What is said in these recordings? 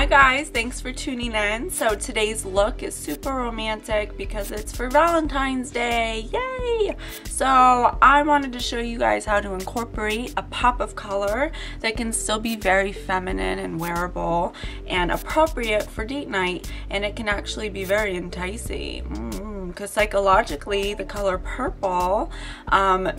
Hi guys, thanks for tuning in. So today's look is super romantic because it's for Valentine's Day. Yay! So I wanted to show you guys how to incorporate a pop of color that can still be very feminine and wearable and appropriate for date night, and it can actually be very enticing. Because psychologically the color purple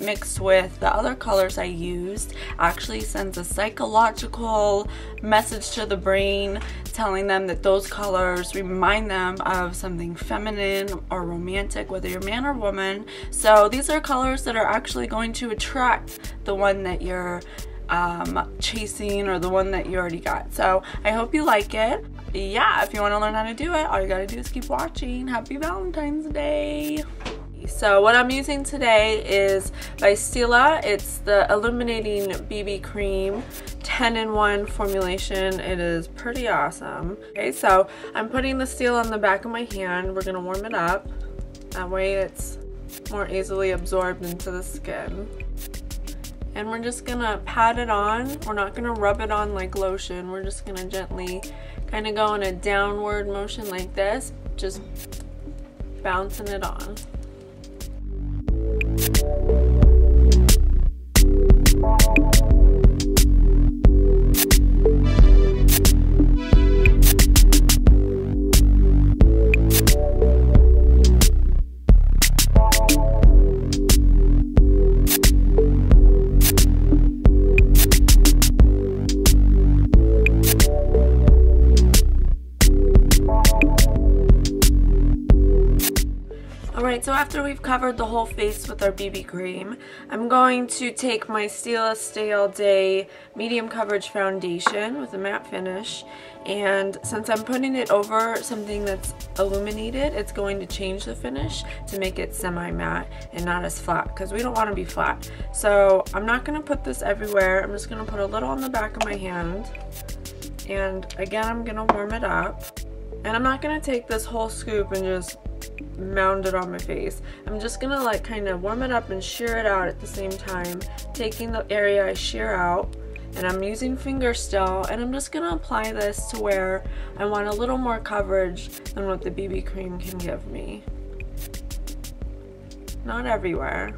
mixed with the other colors I used actually sends a psychological message to the brain telling them that those colors remind them of something feminine or romantic, whether you're man or woman. So these are colors that are actually going to attract the one that you're chasing or the one that you already got. So I hope you like it. Yeah, if you want to learn how to do it, all you gotta do is keep watching. Happy Valentine's Day. So what I'm using today is by Stila. It's the Illuminating BB Cream 10-in-1 formulation. It is pretty awesome. Okay, so I'm putting the Stila on the back of my hand. We're gonna warm it up. That way it's more easily absorbed into the skin. And we're just gonna pat it on. We're not gonna rub it on like lotion. We're just gonna gently kind of go in a downward motion like this, just bouncing it on. Alright, so after we've covered the whole face with our BB cream, I'm going to take my Stila Stay All Day medium coverage foundation with a matte finish, and since I'm putting it over something that's illuminated, it's going to change the finish to make it semi-matte and not as flat, because we don't want to be flat. So I'm not going to put this everywhere. I'm just going to put a little on the back of my hand, and again I'm going to warm it up. And I'm not going to take this whole scoop and just mound it on my face. I'm just gonna like kind of warm it up and shear it out at the same time, taking the area I shear out, and I'm using finger still, and I'm just gonna apply this to where I want a little more coverage than what the BB cream can give me. Not everywhere.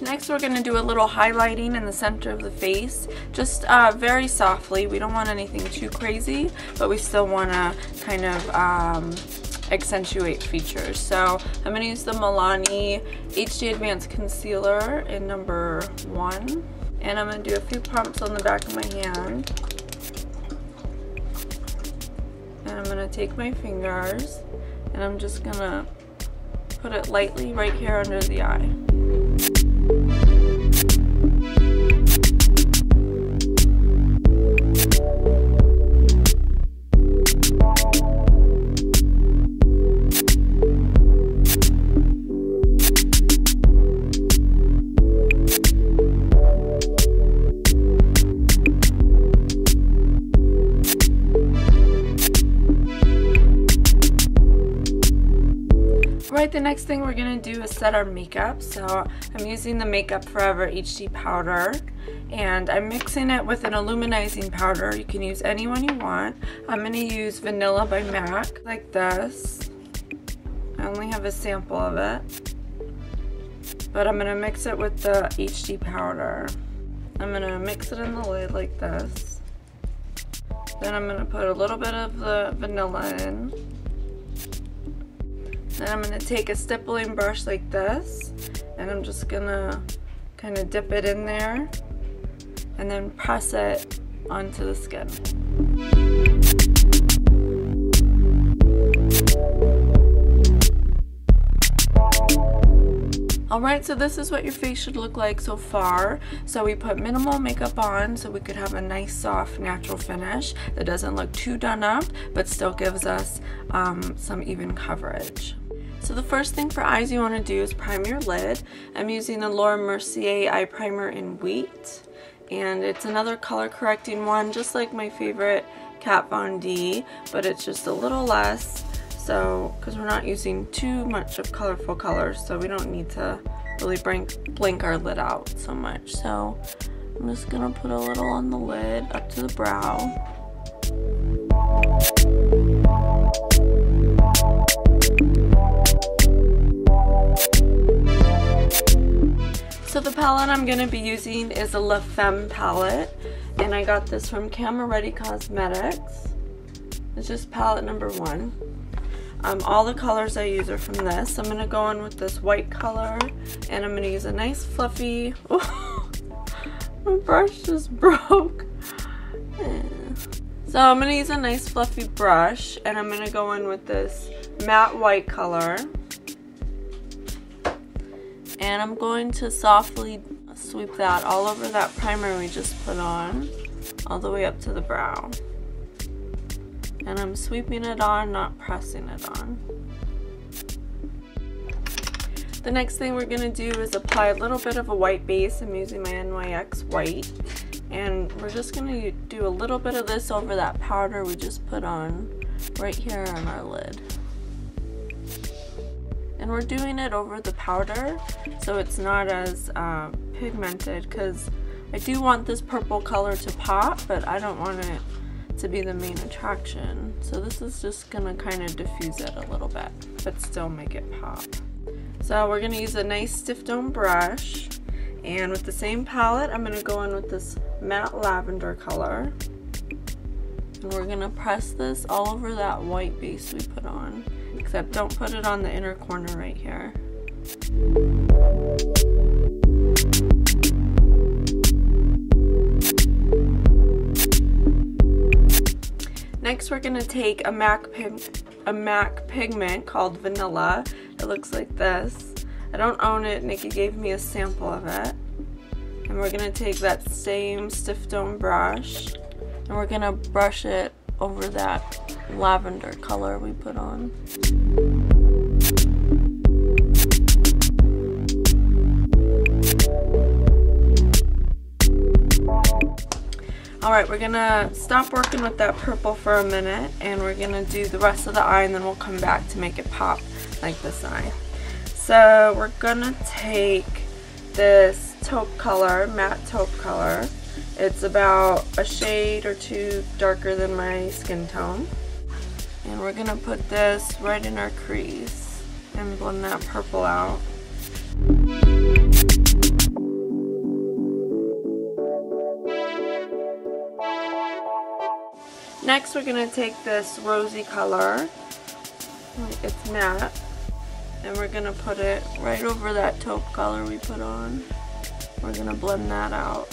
Next we're going to do a little highlighting in the center of the face, just very softly. We don't want anything too crazy, but we still want to kind of accentuate features. So I'm going to use the Milani HD Advanced Concealer in number 1, and I'm going to do a few pumps on the back of my hand. And I'm going to take my fingers and I'm just going to put it lightly right here under the eye. Alright, the next thing we're going to do is set our makeup. So I'm using the Makeup Forever HD powder, and I'm mixing it with an illuminating powder. You can use any one you want. I'm going to use Vanilla by MAC, like this. I only have a sample of it, but I'm going to mix it with the HD powder. I'm going to mix it in the lid like this. Then I'm going to put a little bit of the vanilla in. Then I'm going to take a stippling brush like this, and I'm just going to kind of dip it in there and then press it onto the skin. Alright, so this is what your face should look like so far. So we put minimal makeup on so we could have a nice soft natural finish that doesn't look too done up but still gives us some even coverage. So the first thing for eyes you want to do is prime your lid. I'm using the Mercier eye primer in Wheat, and it's another color correcting one, just like my favorite Kat Von D, but it's just a little less, so because we're not using too much of colorful colors, so we don't need to really blink our lid out so much. So I'm just gonna put a little on the lid up to the brow. So the palette I'm going to be using is a La Femme palette, and I got this from Camera Ready Cosmetics. It's just palette number 1. All the colors I use are from this. I'm going to go in with this white color, and I'm going to use a nice fluffy... Oh, my brush just broke. So I'm going to use a nice fluffy brush, and I'm going to go in with this matte white color. And I'm going to softly sweep that all over that primer we just put on, all the way up to the brow. And I'm sweeping it on, not pressing it on. The next thing we're going to do is apply a little bit of a white base. I'm using my NYX white. And we're just going to do a little bit of this over that powder we just put on right here on our lid. And we're doing it over the powder so it's not as pigmented, because I do want this purple color to pop, but I don't want it to be the main attraction. So this is just gonna kind of diffuse it a little bit, but still make it pop. So we're gonna use a nice stiff dome brush, and with the same palette, I'm gonna go in with this matte lavender color. And we're gonna press this all over that white base we put on. Except don't put it on the inner corner right here. Next we're going to take a MAC pigment called Vanilla. It looks like this. I don't own it, Nikki gave me a sample of it. And we're going to take that same stiff dome brush and we're going to brush it over that lavender color we put on. Alright, we're gonna stop working with that purple for a minute and we're gonna do the rest of the eye, and then we'll come back to make it pop like this eye. So we're gonna take this taupe color, matte taupe color. It's about a shade or two darker than my skin tone. And we're gonna put this right in our crease and blend that purple out. Next we're gonna take this rosy color, it's matte, and we're gonna put it right over that taupe color we put on. We're gonna blend that out.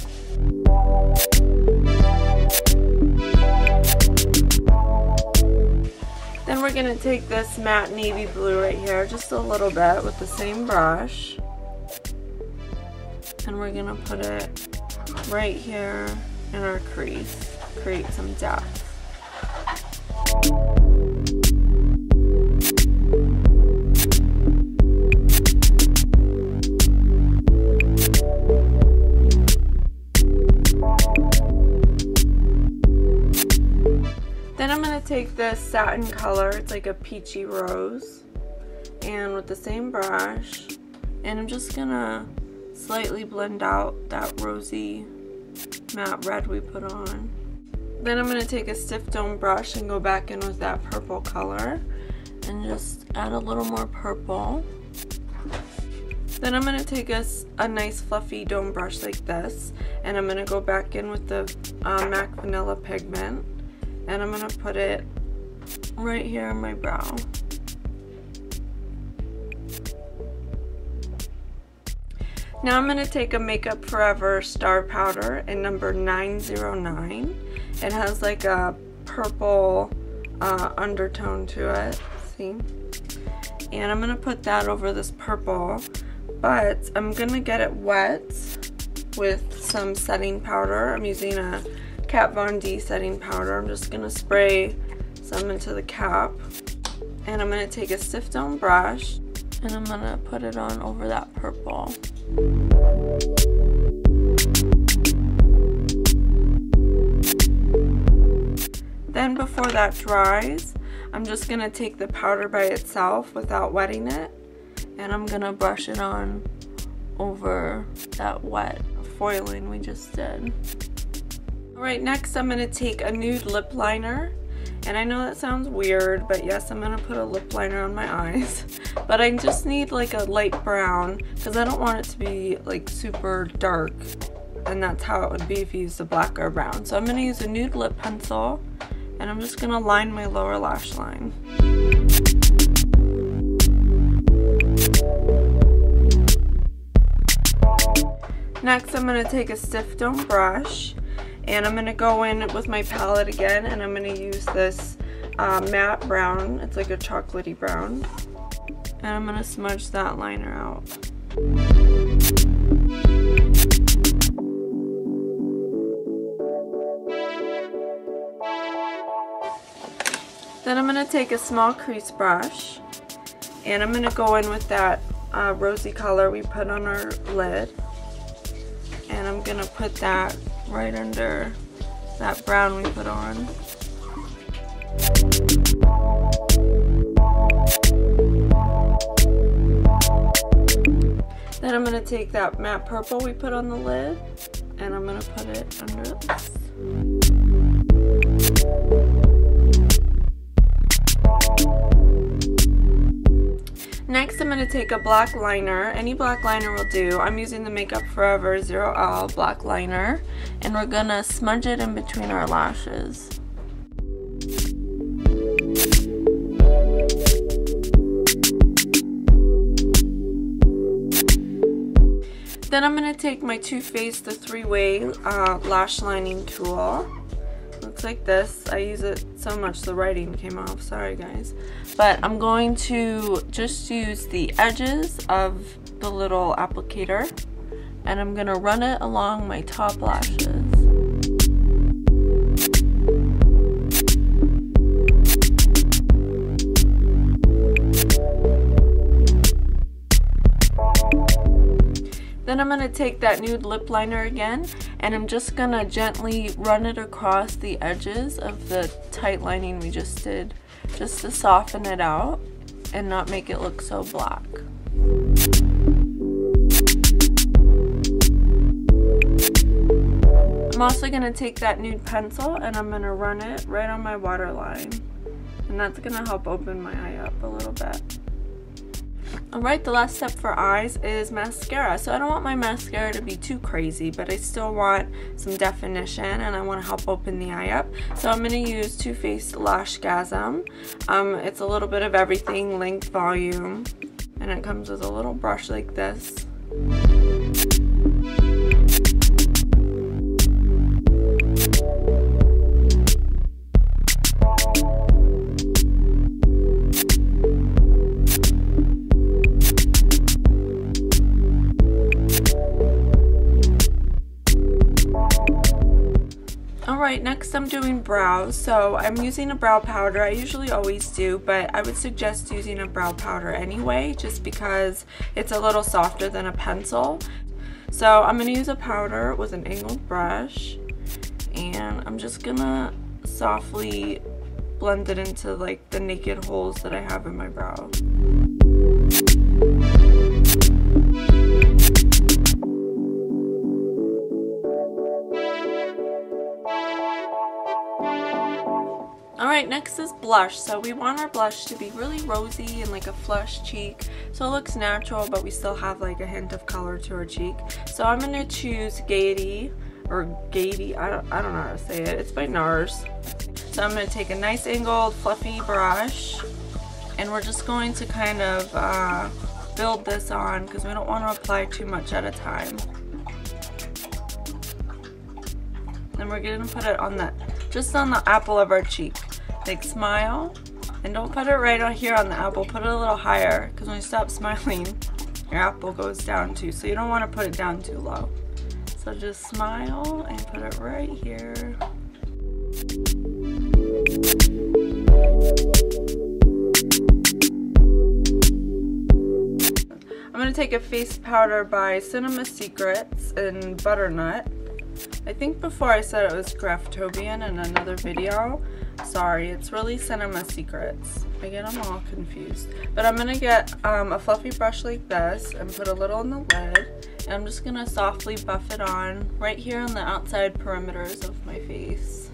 Then we're going to take this matte navy blue right here, just a little bit with the same brush. And we're going to put it right here in our crease, create some depth. Then I'm going to take this satin color, it's like a peachy rose, and with the same brush, and I'm just going to slightly blend out that rosy matte red we put on. Then I'm going to take a stiff dome brush and go back in with that purple color and just add a little more purple. Then I'm going to take a nice fluffy dome brush like this, and I'm going to go back in with the MAC Vanilla Pigment. And I'm going to put it right here on my brow. Now I'm going to take a Makeup Forever Star Powder in number 909. It has like a purple undertone to it, see? And I'm going to put that over this purple, but I'm going to get it wet with some setting powder. I'm using a Kat Von D setting powder. I'm just going to spray some into the cap, and I'm going to take a stiff dome brush and I'm going to put it on over that purple. that dries, I'm just going to take the powder by itself without wetting it, and I'm going to brush it on over that wet foiling we just did. Alright, next I'm going to take a nude lip liner, and I know that sounds weird, but yes, I'm going to put a lip liner on my eyes, but I just need like a light brown because I don't want it to be like super dark, and that's how it would be if you used a black or brown. So I'm going to use a nude lip pencil, and I'm just going to line my lower lash line. Next, I'm going to take a stiff dome brush, and I'm going to go in with my palette again, and I'm going to use this matte brown. It's like a chocolatey brown, and I'm going to smudge that liner out. Then I'm going to take a small crease brush, and I'm going to go in with that rosy color we put on our lid, and I'm going to put that right under that brown we put on. Then I'm going to take that matte purple we put on the lid, and I'm going to put it under this. Next, I'm going to take a black liner. Any black liner will do. I'm using the Makeup Forever 0L black liner, and we're going to smudge it in between our lashes. Then I'm going to take my Too Faced the 3-way lash lining tool. Looks like this. I use it so much the writing came off, sorry guys. But I'm going to just use the edges of the little applicator, and I'm going to run it along my top lashes. Then I'm going to take that nude lip liner again, and I'm just going to gently run it across the edges of the tight lining we just did, just to soften it out and not make it look so black. I'm also going to take that nude pencil, and I'm going to run it right on my waterline, and that's going to help open my eye up a little bit. Alright, the last step for eyes is mascara. So I don't want my mascara to be too crazy, but I still want some definition, and I want to help open the eye up. So I'm going to use Too Faced Lashgasm. It's a little bit of everything, length, volume, and it comes with a little brush like this. Alright, next I'm doing brows. So I'm using a brow powder. I usually always do, but I would suggest using a brow powder anyway, just because it's a little softer than a pencil. So I'm going to use a powder with an angled brush, and I'm just going to softly blend it into like the naked holes that I have in my brow. Alright, next is blush. So we want our blush to be really rosy and like a flush cheek, so it looks natural but we still have like a hint of color to our cheek. So I'm going to choose Gaiety, or Gaiety, I don't know how to say it. It's by Nars. So I'm going to take a nice angled fluffy brush, and we're just going to kind of build this on because we don't want to apply too much at a time. Then we're going to put it on just on the apple of our cheek. Like, smile, and don't put it right on here on the apple, put it a little higher, because when you stop smiling, your apple goes down too, so you don't want to put it down too low. So just smile and put it right here. I'm going to take a face powder by Cinema Secrets in Butternut, I think before I said it was Graftobian in another video. Sorry, it's really Cinema Secrets. I get them all confused. But I'm going to get a fluffy brush like this and put a little on the lid. And I'm just going to softly buff it on right here on the outside perimeters of my face.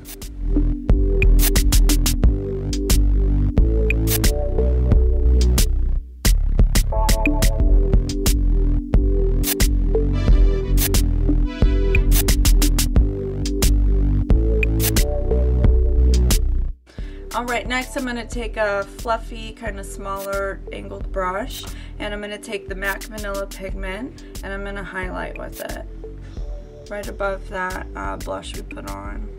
Alright, next I'm going to take a fluffy, kind of smaller angled brush, and I'm going to take the MAC Vanilla Pigment, and I'm going to highlight with it right above that blush we put on.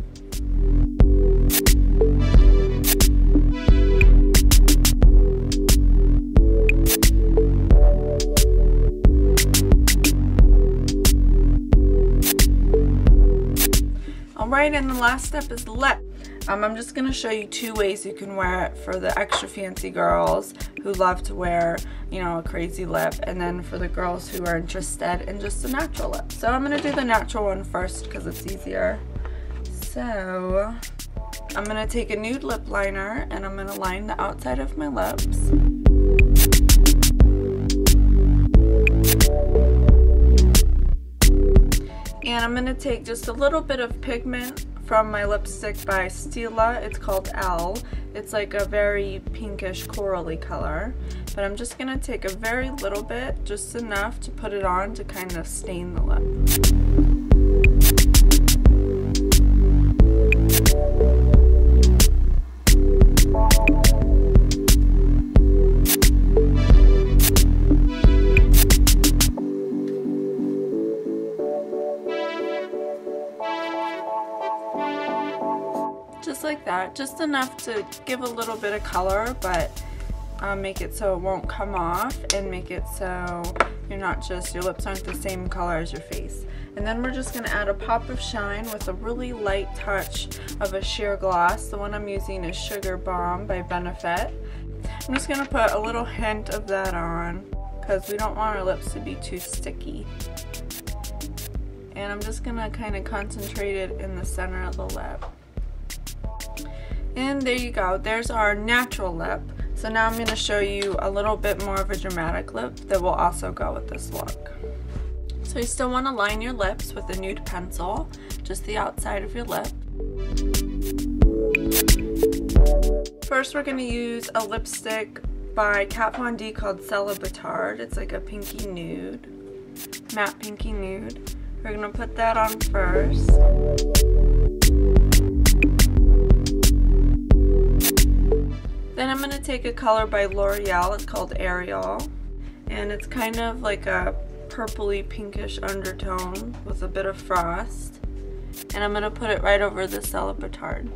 Alright, and the last step is lip. I'm just going to show you two ways you can wear it for the extra fancy girls who love to wear, you know, a crazy lip, and then for the girls who are interested in just a natural lip. So I'm going to do the natural one first because it's easier. So I'm going to take a nude lip liner and I'm going to line the outside of my lips. And I'm going to take just a little bit of pigment from my lipstick by Stila. It's called Elle. It's like a very pinkish corally color. But I'm just going to take a very little bit, just enough to put it on to kind of stain the lip. Just like that, just enough to give a little bit of color, but make it so it won't come off, and make it so you're not just, your lips aren't the same color as your face. And then we're just going to add a pop of shine with a really light touch of a sheer gloss. The one I'm using is Sugarbomb by Benefit. I'm just going to put a little hint of that on because we don't want our lips to be too sticky. And I'm just going to kind of concentrate it in the center of the lip. And there you go, there's our natural lip. So now I'm going to show you a little bit more of a dramatic lip that will also go with this look. So you still want to line your lips with a nude pencil, just the outside of your lip. First we're going to use a lipstick by Kat Von D called Celebutard. It's like a pinky nude, matte pinky nude. We're going to put that on first. Then I'm going to take a color by Loreal, it's called Ariel, and it's kind of like a purpley pinkish undertone with a bit of frost, and I'm going to put it right over the Celebutard.